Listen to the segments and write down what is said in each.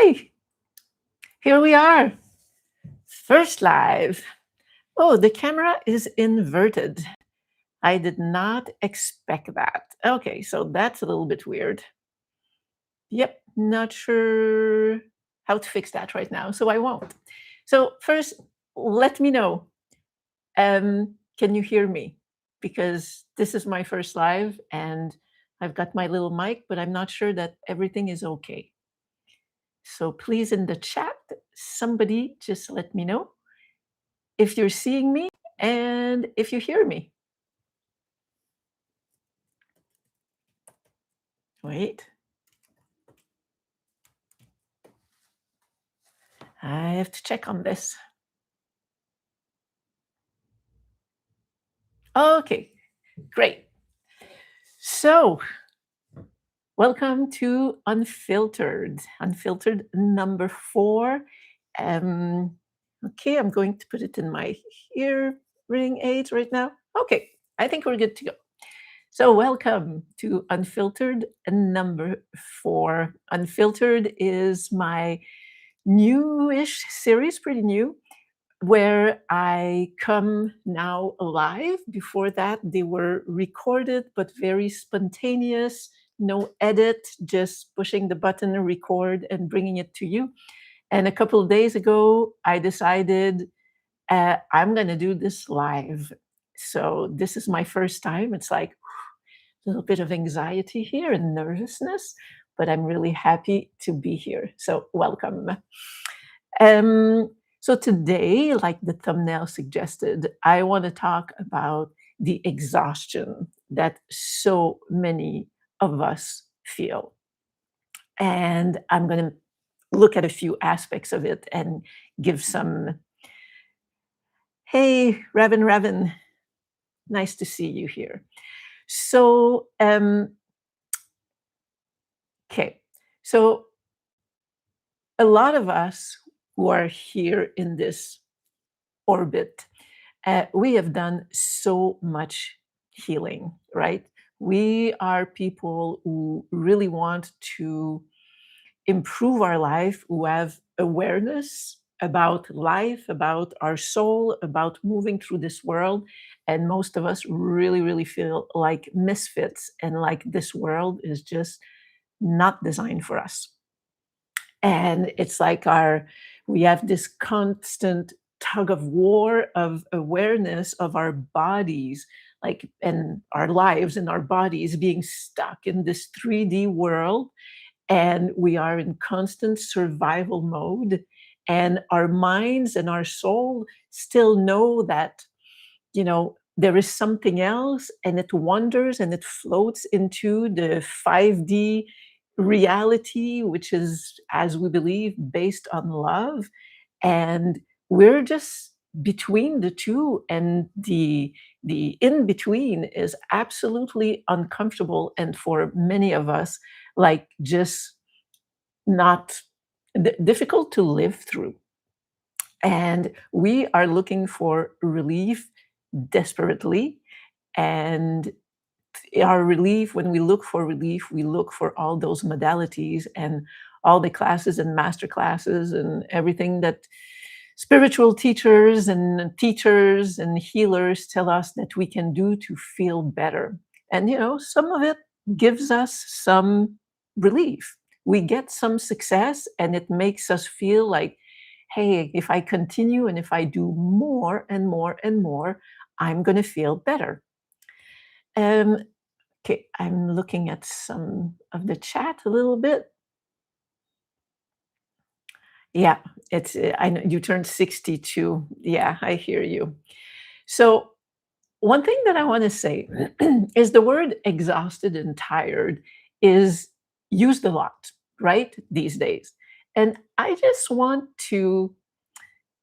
Okay, here we are. First live. Oh, the camera is inverted. I did not expect that. Okay, so that's a little bit weird. Yep, not sure how to fix that right now, so I won't. So, first, let me know. Can you hear me? Because this is my first live and I've got my little mic, but I'm not sure that everything is okay. So please, in the chat, somebody just let me know if you're seeing me and if you hear me. Wait. I have to check on this. Okay, great. So, welcome to Unfiltered, Unfiltered number 4. Okay, I'm going to put it in my hearing aids right now. Okay, I think we're good to go. So, welcome to Unfiltered number 4. Unfiltered is my newish series, pretty new, where I come now live. Before that, they were recorded, but very spontaneous, no edit, just pushing the button, record, and bringing it to you. And a couple of days ago, I decided I'm going to do this live. So this is my first time. It's like a little bit of anxiety here and nervousness, but I'm really happy to be here. So welcome. So today, like the thumbnail suggested, I want to talk about the exhaustion that so many of us feel. And I'm going to look at a few aspects of it and give some. Hey, Raven, nice to see you here. So, okay, so a lot of us who are here in this orbit, we have done so much healing, right? We are people who really want to improve our life, who have awareness about life, about our soul, about moving through this world. And most of us really, really feel like misfits and like this world is just not designed for us. And it's like we have this constant tug of war of awareness of our bodies, like, and our lives and our bodies being stuck in this 3D world. And we are in constant survival mode. And our minds and our soul still know that, there is something else, and it wanders and it floats into the 5D reality, which is, as we believe, based on love. And we're just between the two, and the in between is absolutely uncomfortable, and for many of us, like, just not difficult to live through. And we are looking for relief desperately. And our relief, when we look for relief, we look for all those modalities and all the classes and master classes and everything that spiritual teachers and healers tell us that we can do to feel better. And some of it gives us some relief. We get some success, and it makes us feel like, hey, if I continue and if I do more and more and more, I'm going to feel better. Okay, I'm looking at some of the chat a little bit. Yeah, it's I know you turned 62. Yeah, I hear you. So one thing that I want to say is the word exhausted and tired is used a lot, right, these days. And I just want to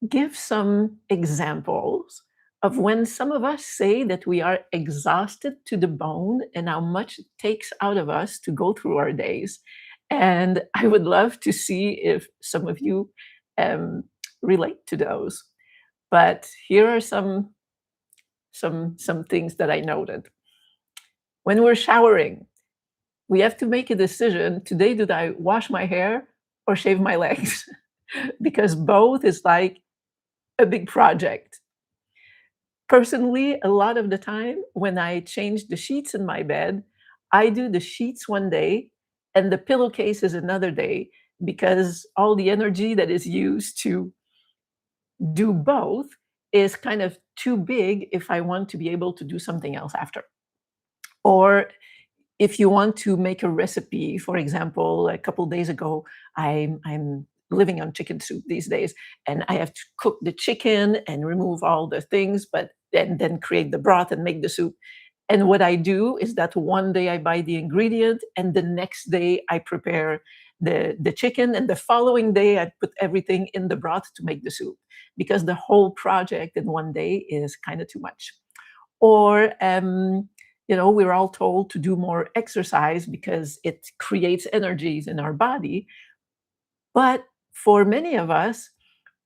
give some examples of when some of us say that we are exhausted to the bone and how much it takes out of us to go through our days. And I would love to see if some of you relate to those. But here are some things that I noted. When we're showering, we have to make a decision. Today, did I wash my hair or shave my legs because both is like a big project. Personally, a lot of the time when I change the sheets in my bed, I do the sheets one day and the pillowcase is another day because all the energy that is used to do both is kind of too big if I want to be able to do something else after. Or if you want to make a recipe, for example, a couple days ago, I'm living on chicken soup these days, and I have to cook the chicken and remove all the things, but then create the broth and make the soup. And what I do is that one day I buy the ingredient, and the next day I prepare the chicken, and the following day I put everything in the broth to make the soup because the whole project in one day is kind of too much. Or we're all told to do more exercise because it creates energies in our body. But for many of us,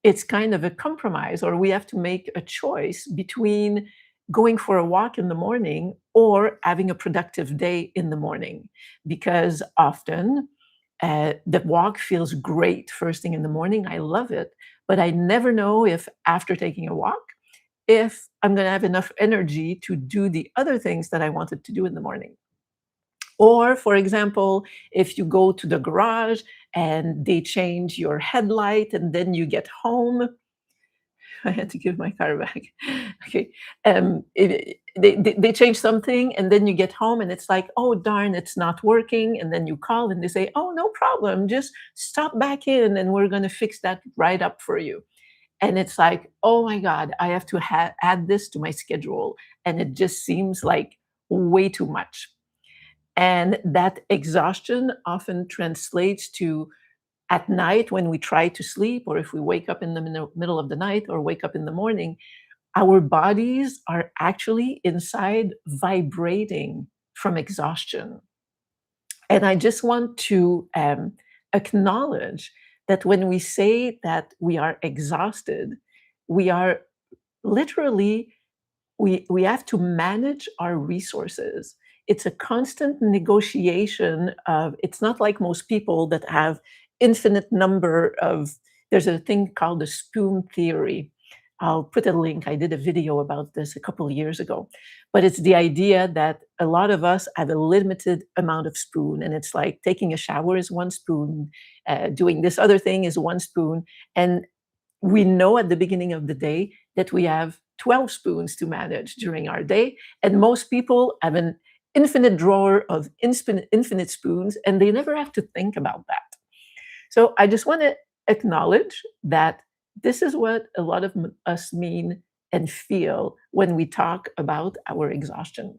it's kind of a compromise, or we have to make a choice between going for a walk in the morning or having a productive day in the morning. Because often the walk feels great first thing in the morning. I love it. But I never know if after taking a walk, if I'm going to have enough energy to do the other things that I wanted to do in the morning. Or, for example, if you go to the garage and they change your headlight and then you get home, I had to give my car back. Okay. They change something and then you get home and it's like, oh, darn, it's not working. And then you call and they say, oh, no problem. Just stop back in and we're going to fix that right up for you. And it's like, oh my God, I have to add this to my schedule. And it just seems like way too much. And that exhaustion often translates to at night when we try to sleep, or if we wake up in the middle of the night or wake up in the morning, our bodies are actually inside vibrating from exhaustion. And I just want to acknowledge that when we say that we are exhausted, we are literally we have to manage our resources. It's a constant negotiation of it's not like most people that have infinite number of there's a thing called the spoon theory. I'll put a link. I did a video about this a couple of years ago. But it's the idea that a lot of us have a limited amount of spoon. And it's like taking a shower is one spoon, doing this other thing is one spoon. And we know at the beginning of the day that we have 12 spoons to manage during our day. And most people have an infinite drawer of infinite spoons, and they never have to think about that. So I just want to acknowledge that this is what a lot of us mean and feel when we talk about our exhaustion.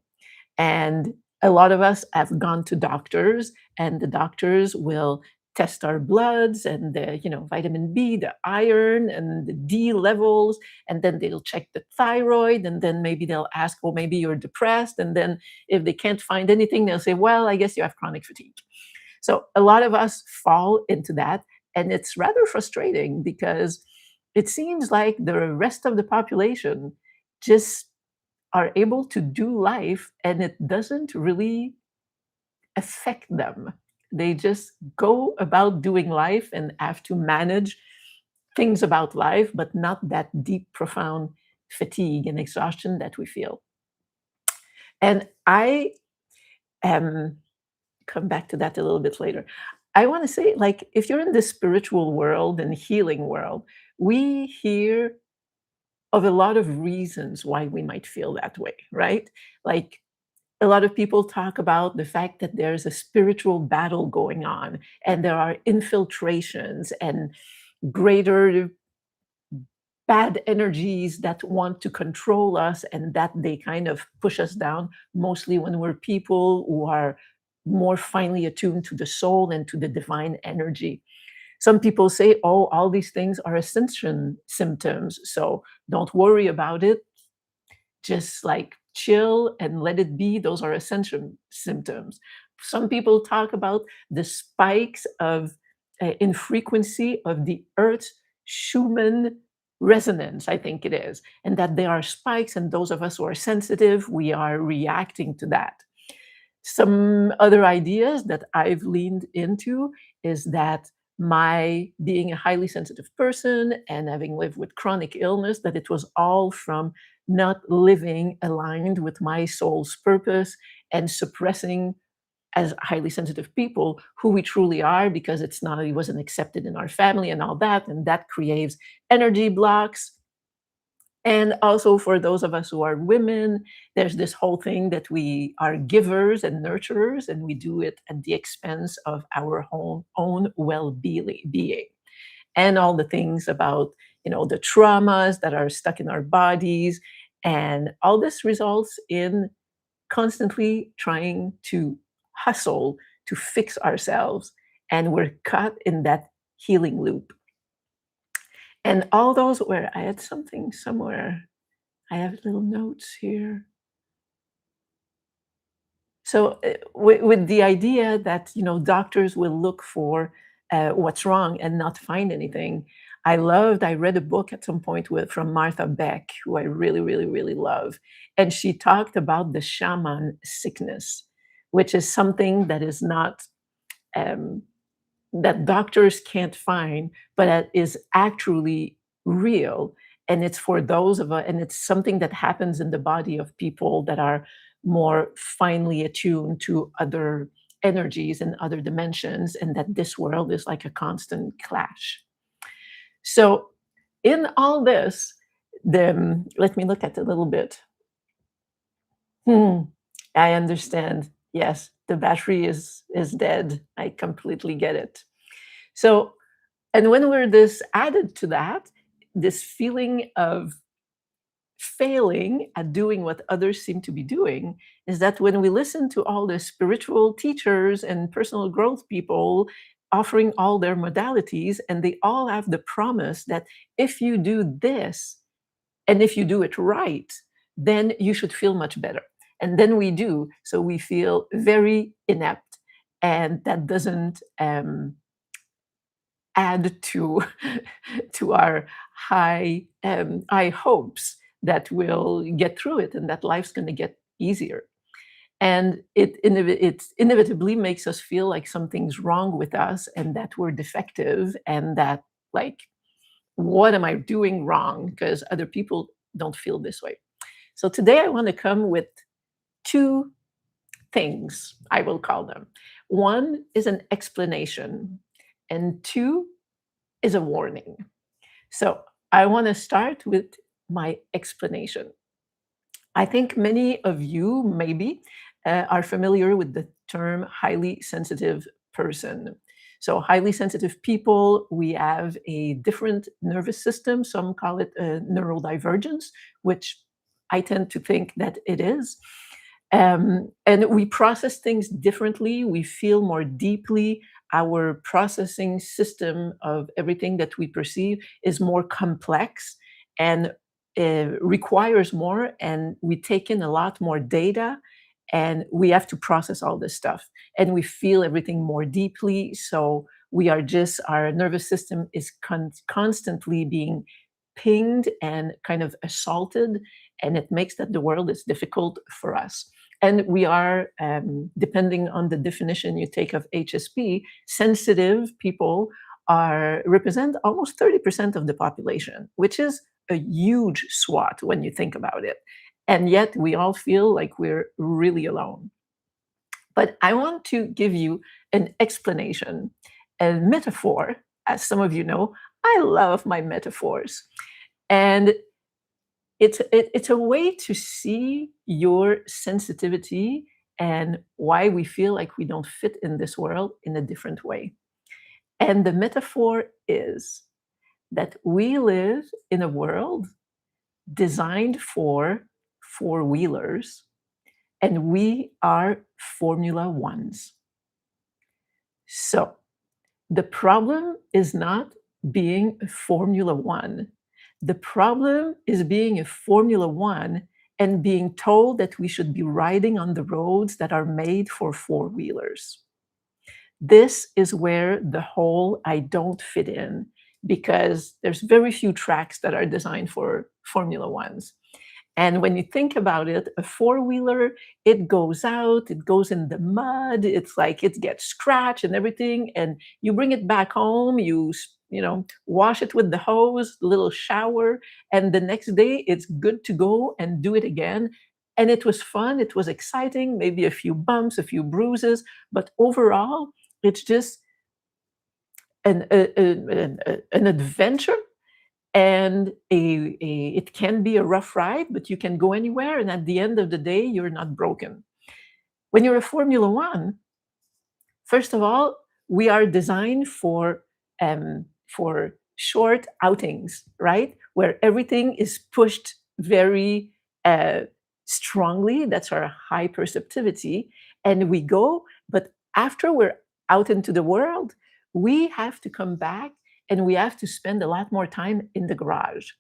And a lot of us have gone to doctors, and the doctors will test our bloods and the vitamin B, the iron, and the D levels, and then they'll check the thyroid, and then maybe they'll ask, well, maybe you're depressed, and then if they can't find anything, they'll say, well, I guess you have chronic fatigue. So a lot of us fall into that, and it's rather frustrating because it seems like the rest of the population just are able to do life and it doesn't really affect them. They just go about doing life and have to manage things about life, but not that deep, profound fatigue and exhaustion that we feel. And I come back to that a little bit later. I want to say, like, if you're in the spiritual world and healing world, we hear of a lot of reasons why we might feel that way, right? Like a lot of people talk about the fact that there's a spiritual battle going on and there are infiltrations and greater bad energies that want to control us and that they kind of push us down, mostly when we're people who are more finely attuned to the soul and to the divine energy. Some people say, oh, all these things are ascension symptoms, so don't worry about it. Just like chill and let it be. Those are ascension symptoms. Some people talk about the spikes of in frequency of the Earth's Schumann resonance, I think it is, and that there are spikes, and those of us who are sensitive, we are reacting to that. Some other ideas that I've leaned into is that my being a highly sensitive person and having lived with chronic illness, that it was all from not living aligned with my soul's purpose and suppressing as highly sensitive people who we truly are because it wasn't accepted in our family and all that, and that creates energy blocks. And also for those of us who are women, there's this whole thing that we are givers and nurturers, and we do it at the expense of our own well-being. And all the things about, the traumas that are stuck in our bodies. And all this results in constantly trying to hustle to fix ourselves. And we're caught in that healing loop. And all those where I had something somewhere, I have little notes here. So, with the idea that doctors will look for what's wrong and not find anything, I read a book at some point from Martha Beck, who I really, really, really love, and she talked about the shaman sickness, which is something that is not um, that doctors can't find, but that is actually real. And it's for those of us, and it's something that happens in the body of people that are more finely attuned to other energies and other dimensions, and that this world is like a constant clash. So, in all this, let me look at it a little bit. Hmm, I understand. Yes, the battery is dead. I completely get it. So, and when we're this added to that, this feeling of failing at doing what others seem to be doing, is that when we listen to all the spiritual teachers and personal growth people offering all their modalities, and they all have the promise that if you do this and if you do it right, then you should feel much better. And then we do. So we feel very inept. And that doesn't add to to our high hopes that we'll get through it and that life's going to get easier. And it inevitably makes us feel like something's wrong with us and that we're defective and that, like, what am I doing wrong because other people don't feel this way. So today I want to come with two things, I will call them. One is an explanation, and two is a warning. So I want to start with my explanation. I think many of you maybe are familiar with the term highly sensitive person. So, highly sensitive people, we have a different nervous system. Some call it neurodivergence, which I tend to think that it is. And we process things differently. We feel more deeply. Our processing system of everything that we perceive is more complex and requires more. And we take in a lot more data and we have to process all this stuff. And we feel everything more deeply. So our nervous system is constantly being pinged and kind of assaulted. And it makes that the world is difficult for us. And we are, depending on the definition you take of HSP, sensitive people represent almost 30% of the population, which is a huge swath when you think about it. And yet we all feel like we're really alone. But I want to give you an explanation, a metaphor. As some of you know, I love my metaphors. And it's a way to see your sensitivity and why we feel like we don't fit in this world in a different way. And the metaphor is that we live in a world designed for four-wheelers, and we are Formula Ones. So the problem is not being a Formula One. The problem is being a Formula One and being told that we should be riding on the roads that are made for four-wheelers. This is where the whole I don't fit in, because there's very few tracks that are designed for Formula Ones. And when you think about it, a four-wheeler, it goes out, it goes in the mud, it's like it gets scratched and everything, and you bring it back home, wash it with the hose, little shower, and the next day it's good to go and do it again. And it was fun, it was exciting, maybe a few bumps, a few bruises, but overall, it's just an adventure, and it can be a rough ride, but you can go anywhere, and at the end of the day, you're not broken. When you're a Formula One, first of all, we are designed for short outings, right? Where everything is pushed very uh, strongly. That's our high perceptivity, and we go. But after we're out into the world, we have to come back, and we have to spend a lot more time in the garage.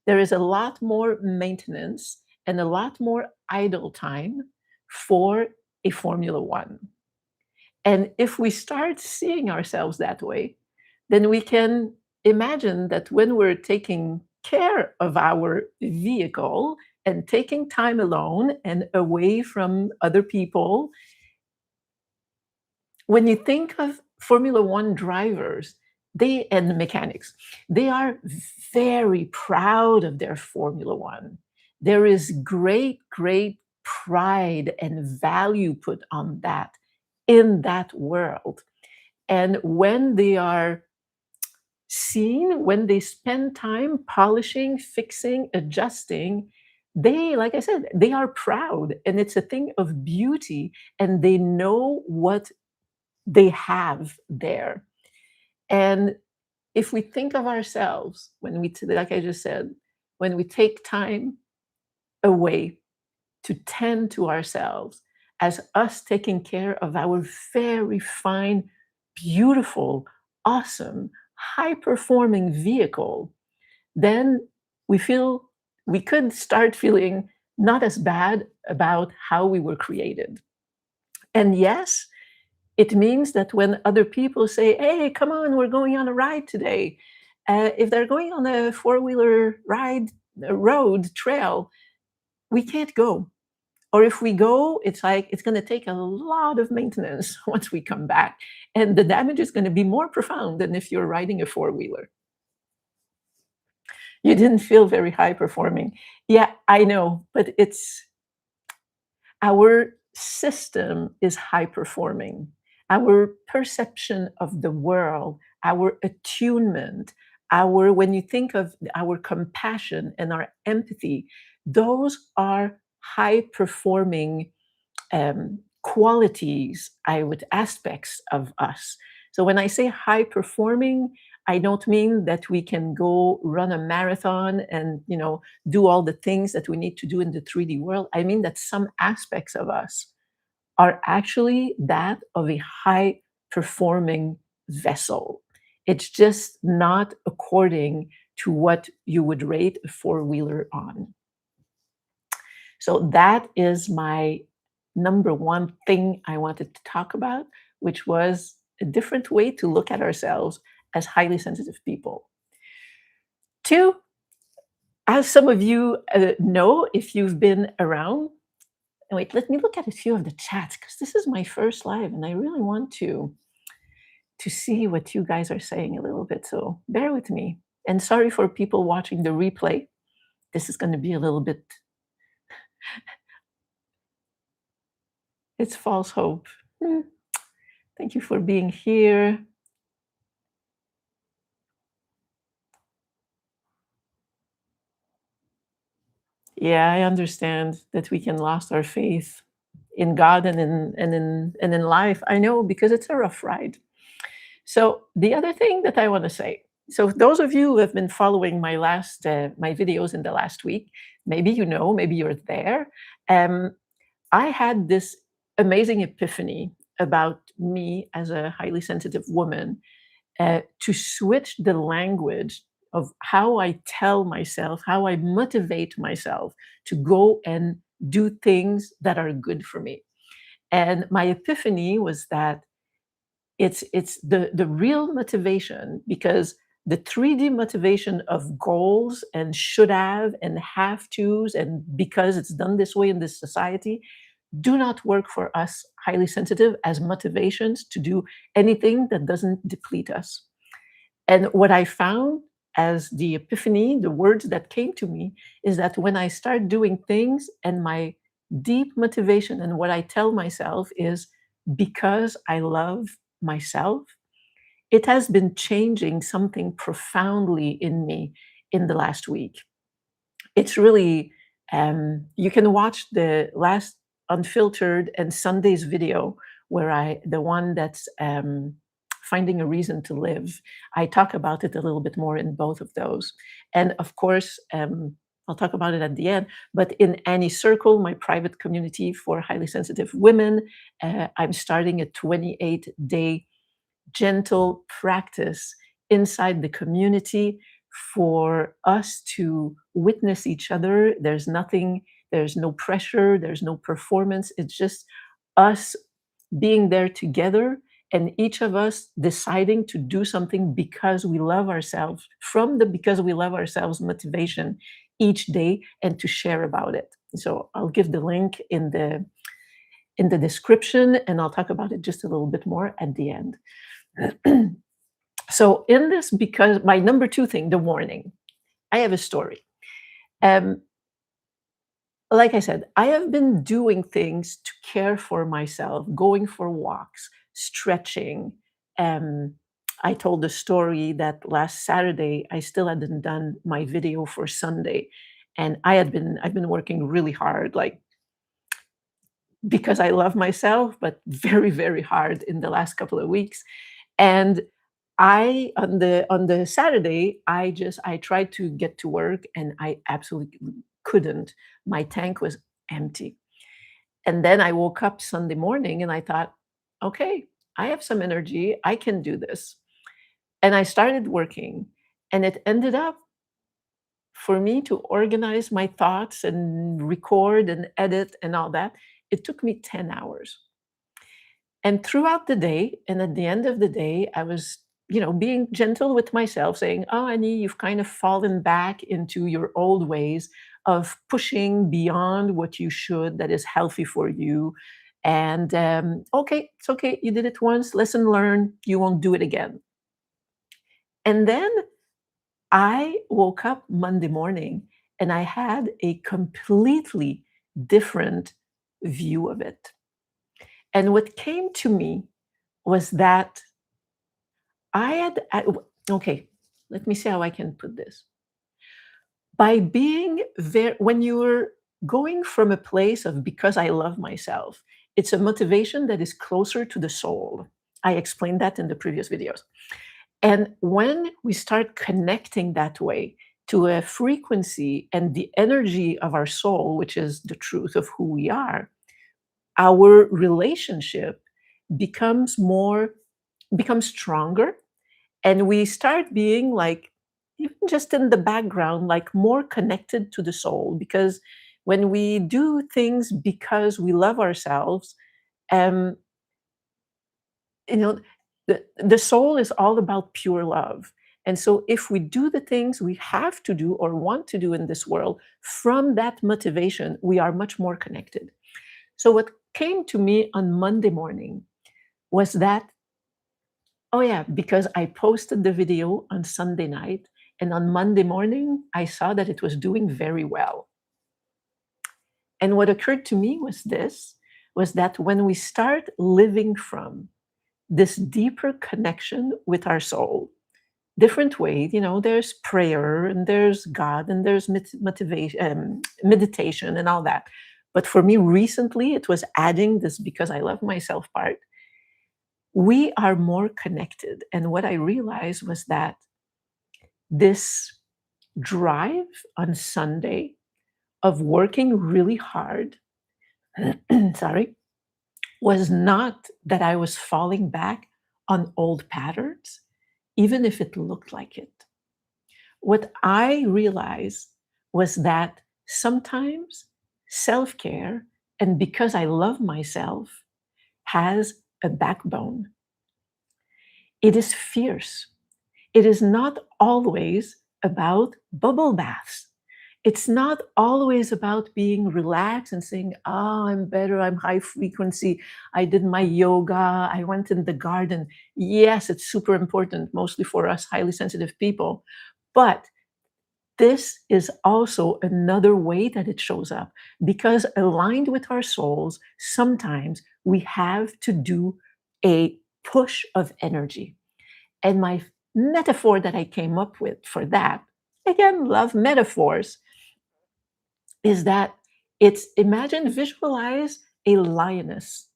There is a lot more maintenance and a lot more idle time for a Formula One. And if we start seeing ourselves that way, then we can imagine that when we're taking care of our vehicle and taking time alone and away from other people, when you think of Formula One drivers, they and mechanics, they are very proud of their Formula One. There is great, great pride and value put on that in that world. And when they are seen, when they spend time polishing, fixing, adjusting, they, like I said, they are proud, and it's a thing of beauty, and they know what they have there. And if we think of ourselves, like I just said, when we take time away to tend to ourselves, as us taking care of our very fine, beautiful, awesome, high performing vehicle, then we feel we could start feeling not as bad about how we were created. And yes, it means that when other people say, "Hey, come on, we're going on a ride today," if they're going on a four-wheeler ride, a road trail, we can't go. Or if we go, it's like it's going to take a lot of maintenance once we come back. And the damage is going to be more profound than if you're riding a four-wheeler. You didn't feel very high performing. Yeah, I know, but it's our system is high performing. Our perception of the world, our attunement, our when you think of our compassion and our empathy, those are high performing qualities, I would aspects of us. So when I say high performing, I don't mean that we can go run a marathon and do all the things that we need to do in the 3D world. I mean that some aspects of us are actually that of a high performing vessel. It's just not according to what you would rate a four-wheeler on. So that is my number one thing I wanted to talk about, which was a different way to look at ourselves as highly sensitive people. Two, as some of you know, if you've been around, wait, let me look at a few of the chats because this is my first live and I really want to see what you guys are saying a little bit. So bear with me. And sorry for people watching the replay. This is going to be a little bit, it's false hope. Thank you for being here. Yeah, I understand that we can lost our faith in God and in life. I know, because it's a rough ride. So the other thing that I want to say. So those of you who have been following my videos in the last week, maybe you know, maybe you're there. I had this amazing epiphany about me as a highly sensitive woman, to switch the language of how I tell myself, how I motivate myself to go and do things that are good for me. And my epiphany was that it's the real motivation, because the 3D motivation of goals and should have and have tos, and because it's done this way in this society, do not work for us highly sensitive as motivations to do anything that doesn't deplete us. And what I found as the epiphany, the words that came to me, is that when I start doing things and my deep motivation and what I tell myself is because I love myself, it has been changing something profoundly in me in the last week. It's really, you can watch the last Unfiltered and Sunday's video where the one that's finding a reason to live. I talk about it a little bit more in both of those. And of course, I'll talk about it at the end, but in Annie Circle, my private community for highly sensitive women, I'm starting a 28-day gentle practice inside the community for us to witness each other. There's nothing, there's no pressure, there's no performance. It's just us being there together and each of us deciding to do something because we love ourselves, from the because we love ourselves motivation each day, and to share about it. So I'll give the link in the description, and I'll talk about it just a little bit more at the end. So in this, because my number two thing, the warning, I have a story. Um, like I said, I have been doing things to care for myself, going for walks, stretching. Um, I told the story that last Saturday I still hadn't done my video for Sunday, and I've been working really hard, like because I love myself, but very very hard in the last couple of weeks. And I on the Saturday, I tried to get to work and I absolutely couldn't. My tank was empty. And then I woke up Sunday morning and I thought, okay, I have some energy. I can do this. And I started working. And it ended up for me to organize my thoughts and record and edit and all that. It took me 10 hours. And throughout the day, and at the end of the day, I was, being gentle with myself, saying, "Oh, Annie, you've kind of fallen back into your old ways of pushing beyond what you should, that is healthy for you. And okay, it's okay. You did it once. Lesson learned. You won't do it again." And then I woke up Monday morning and I had a completely different view of it. And what came to me was that okay, let me see how I can put this. By being there, when you're going from a place of because I love myself, it's a motivation that is closer to the soul. I explained that in the previous videos. And when we start connecting that way to a frequency and the energy of our soul, which is the truth of who we are, our relationship becomes becomes stronger, and we start being like, even just in the background, like more connected to the soul, because when we do things because we love ourselves, um you know the soul is all about pure love. And so if we do the things we have to do or want to do in this world from that motivation, we are much more connected. So what came to me on Monday morning was that, oh yeah, because I posted the video on Sunday night, and on Monday morning, I saw that it was doing very well. And what occurred to me was that when we start living from this deeper connection with our soul, different ways, there's prayer and there's God and there's motivation, meditation and all that. But for me recently, it was adding this because I love myself part. We are more connected. And what I realized was that this drive on Sunday of working really hard, sorry, was not that I was falling back on old patterns, even if it looked like it. What I realized was that sometimes self care, and because I love myself, has a backbone. It is fierce. It is not always about bubble baths. It's not always about being relaxed and saying, oh, I'm better, I'm high frequency, I did my yoga, I went in the garden. Yes, it's super important, mostly for us highly sensitive people. But this is also another way that it shows up because aligned with our souls, sometimes we have to do a push of energy. And my metaphor that I came up with for that, again, love metaphors, is that it's imagine, visualize a lioness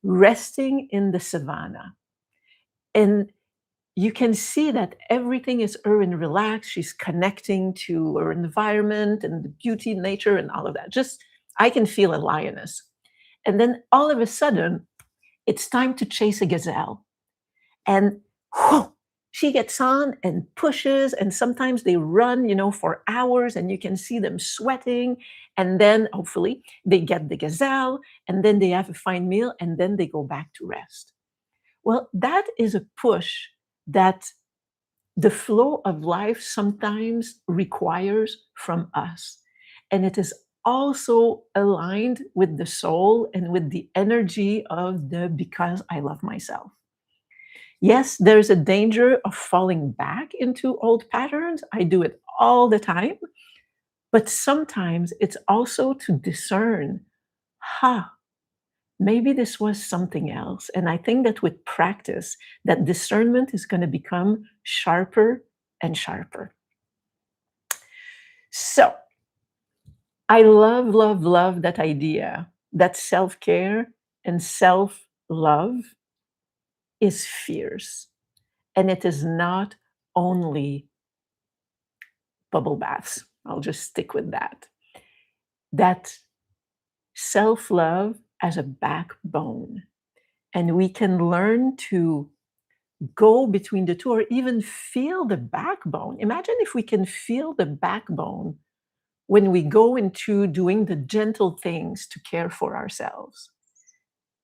resting in the savannah. And you can see that everything is her and relaxed. She's connecting to her environment and the beauty, nature, and all of that. Just, I can feel a lioness. And then all of a sudden, it's time to chase a gazelle. And whew, she gets on and pushes, and sometimes they run, for hours, and you can see them sweating. And then hopefully they get the gazelle, and then they have a fine meal, and then they go back to rest. Well, that is a push that the flow of life sometimes requires from us. And it is also aligned with the soul and with the energy of the because I love myself. Yes, there's a danger of falling back into old patterns. I do it all the time. But sometimes it's also to discern, ha, maybe this was something else. And I think that with practice, that discernment is going to become sharper and sharper. So I love, love, love that idea that self care and self love is fierce. And it is not only bubble baths. I'll just stick with that. That self love as a backbone. And we can learn to go between the two or even feel the backbone. Imagine if we can feel the backbone when we go into doing the gentle things to care for ourselves.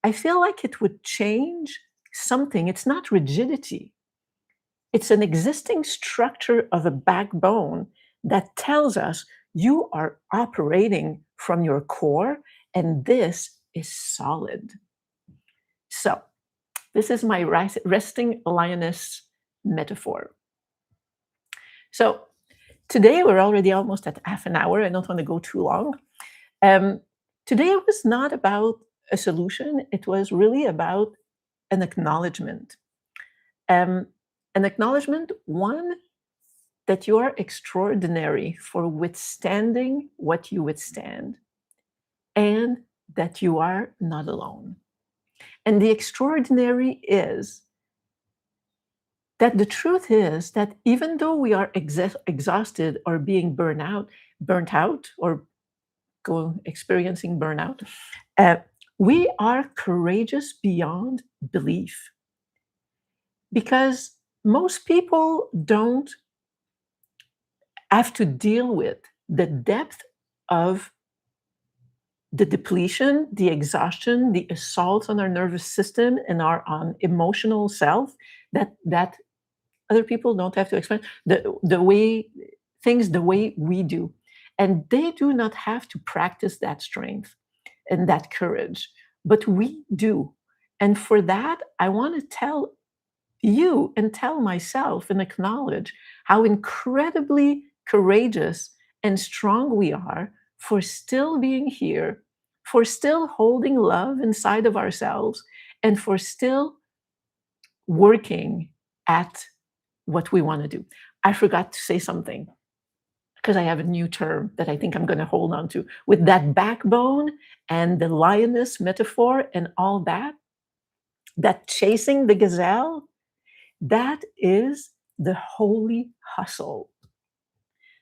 I feel like it would change something. It's not rigidity, it's an existing structure of a backbone that tells us you are operating from your core and this is solid. So, this is my resting lioness metaphor. So, today we're already almost at half an hour. I don't want to go too long. Um, Today was not about a solution, it was really about an acknowledgement. Um, an acknowledgement, one, that you are extraordinary for withstanding what you withstand, and that you are not alone. And the extraordinary is that the truth is that even though we are exhausted or being burnt out, or experiencing burnout, uh, we are courageous beyond belief. Because most people don't have to deal with the depth of the depletion, the exhaustion, the assaults on our nervous system and our on emotional self that other people don't have to experience the way things the way we do. And they do not have to practice that strength and that courage, but we do. And for that, I want to tell you and tell myself and acknowledge how incredibly courageous and strong we are for still being here, for still holding love inside of ourselves, and for still working at what we want to do. I forgot to say something because I have a new term that I think I'm going to hold on to. With that backbone and the lioness metaphor and all that, that chasing the gazelle, that is the holy hustle.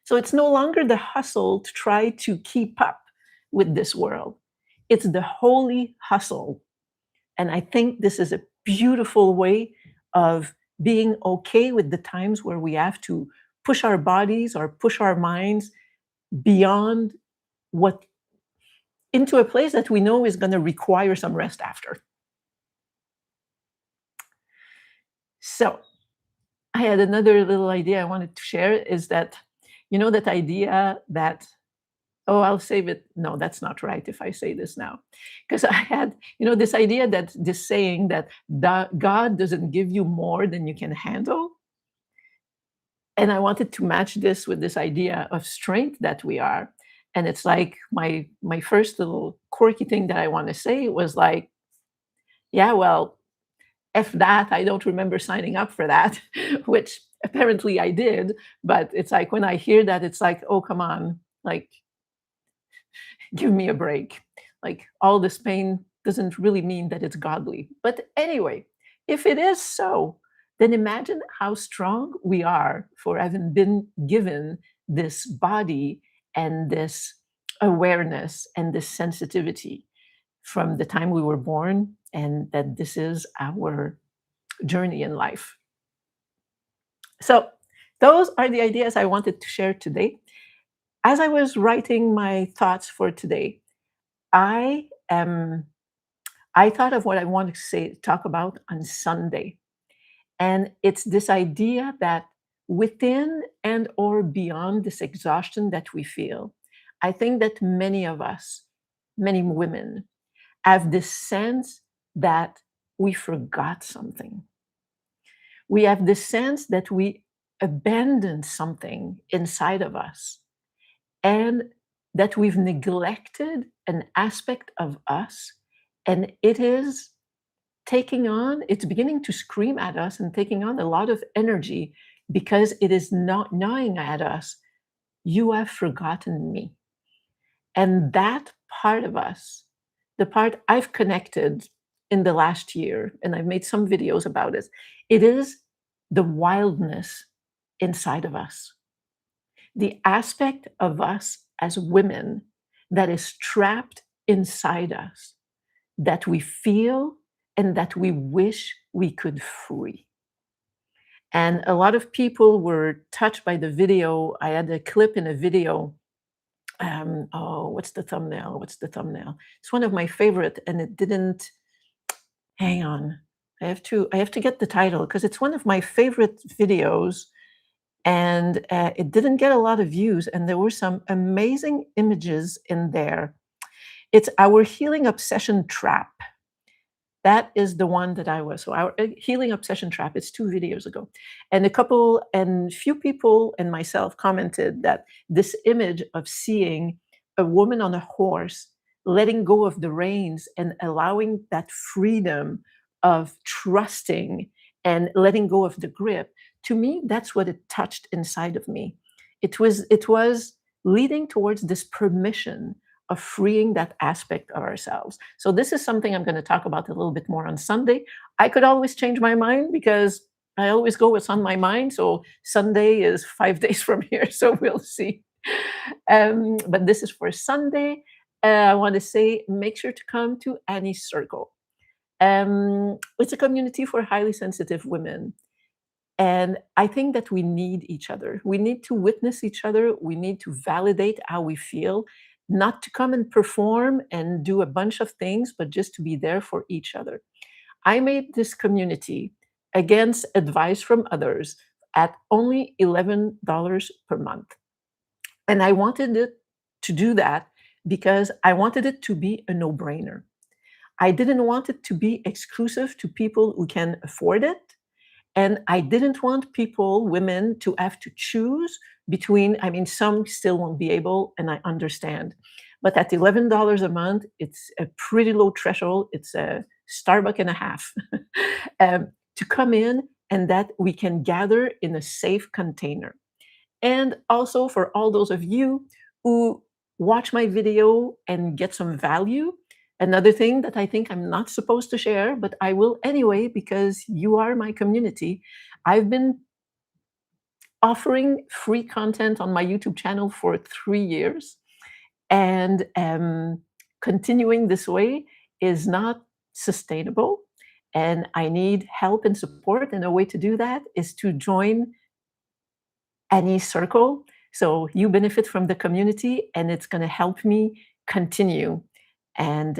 So it's no longer the hustle to try to keep up with this world. It's the holy hustle. And I think this is a beautiful way of being okay with the times where we have to push our bodies or push our minds beyond what into a place that we know is going to require some rest after. So I had another little idea I wanted to share is that, that idea that, oh, I'll save it. No, that's not right if I say this now. Because I had, this idea that this saying that God doesn't give you more than you can handle. And I wanted to match this with this idea of strength that we are. And it's like my first little quirky thing that I want to say was like, yeah, well, F that, I don't remember signing up for that, which apparently I did. But it's like when I hear that, it's like, oh, come on, like, give me a break. Like, all this pain doesn't really mean that it's godly. But anyway, if it is so, then imagine how strong we are for having been given this body and this awareness and this sensitivity from the time we were born, and that this is our journey in life. So, those are the ideas I wanted to share today. As I was writing my thoughts for today, I am I thought of what I want to talk about on Sunday. And it's this idea that within and or beyond this exhaustion that we feel, I think that many of us, many women, have this sense that we forgot something. We have this sense that we abandoned something inside of us, and that we've neglected an aspect of us, and it's beginning to scream at us and taking on a lot of energy because it is not gnawing at us. You have forgotten me. And that part of us, the part I've connected in the last year, and I've made some videos about it is the wildness inside of us, the aspect of us as women that is trapped inside us, that we feel and that we wish we could free. And a lot of people were touched by the video. I had a clip in a video. Oh, what's the thumbnail? What's the thumbnail? It's one of my favorite, and it didn't. Hang on, I have to get the title because it's one of my favorite videos, and it didn't get a lot of views. And there were some amazing images in there. It's Our Healing Obsession Trap. That is the one that I was. So Our Healing Obsession Trap. It's 2 videos ago, and few people and myself commented that this image of seeing a woman on a horse letting go of the reins and allowing that freedom of trusting and letting go of the grip, to me, that's what it touched inside of me. It was leading towards this permission of freeing that aspect of ourselves. So this is something I'm going to talk about a little bit more on Sunday. I could always change my mind because I always go what's on my mind. So Sunday is 5 days from here, so we'll see. But this is for Sunday. I want to say, make sure to come to Annie's Circle. It's a community for highly sensitive women. And I think that we need each other. We need to witness each other. We need to validate how we feel, not to come and perform and do a bunch of things, but just to be there for each other. I made this community against advice from others at only $11 per month. And I wanted it to do that because I wanted it to be a no brainer. I didn't want it to be exclusive to people who can afford it. And I didn't want women, to have to choose between, some still won't be able, and I understand. But at $11 a month, it's a pretty low threshold. It's a Starbucks and a half to come in, and that we can gather in a safe container. And also for all those of you who watch my video and get some value, another thing that I think I'm not supposed to share, but I will anyway because you are my community. I've been offering free content on my YouTube channel for 3 years, and continuing this way is not sustainable. And I need help and support. And a way to do that is to join Annie's Circle. So you benefit from the community, and it's going to help me continue and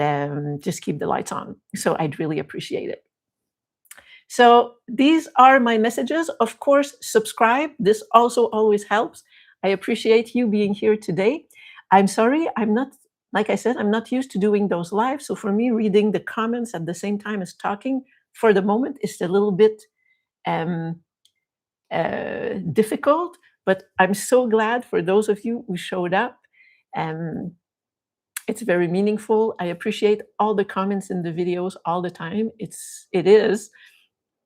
just keep the lights on. So I'd really appreciate it. So these are my messages. Of course, subscribe. This also always helps. I appreciate you being here today. I'm sorry, I'm not, like I said, I'm not used to doing those live. So for me, reading the comments at the same time as talking for the moment is a little bit um, difficult. But I'm so glad for those of you who showed up. Um, it's very meaningful. I appreciate all the comments in the videos all the time. It is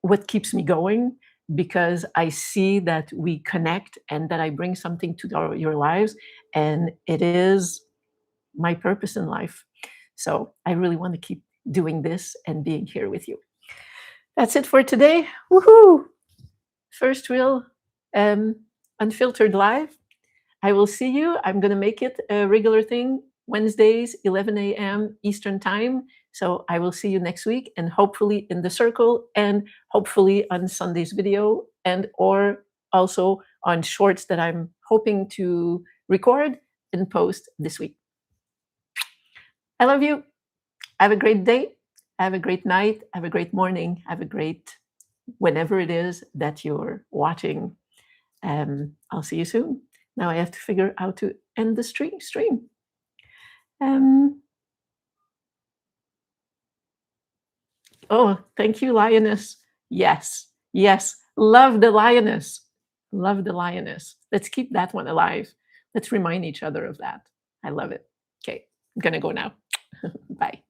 what keeps me going, because I see that we connect and that I bring something to your lives, and it is my purpose in life. So I really want to keep doing this and being here with you. That's it for today. Woohoo! First real Unfiltered live. I will see you. I'm going to make it a regular thing, Wednesdays, 11 a.m. Eastern Time. So I will see you next week, and hopefully in the circle, and hopefully on Sunday's video, and or also on shorts that I'm hoping to record and post this week. I love you. Have a great day. Have a great night. Have a great morning. Have a great whenever it is that you're watching. I'll see you soon. Now I have to figure out how to end the stream. Oh, thank you, Lioness. Yes, yes. Love the Lioness. Love the Lioness. Let's keep that one alive. Let's remind each other of that. I love it. Okay, I'm going to go now. Bye.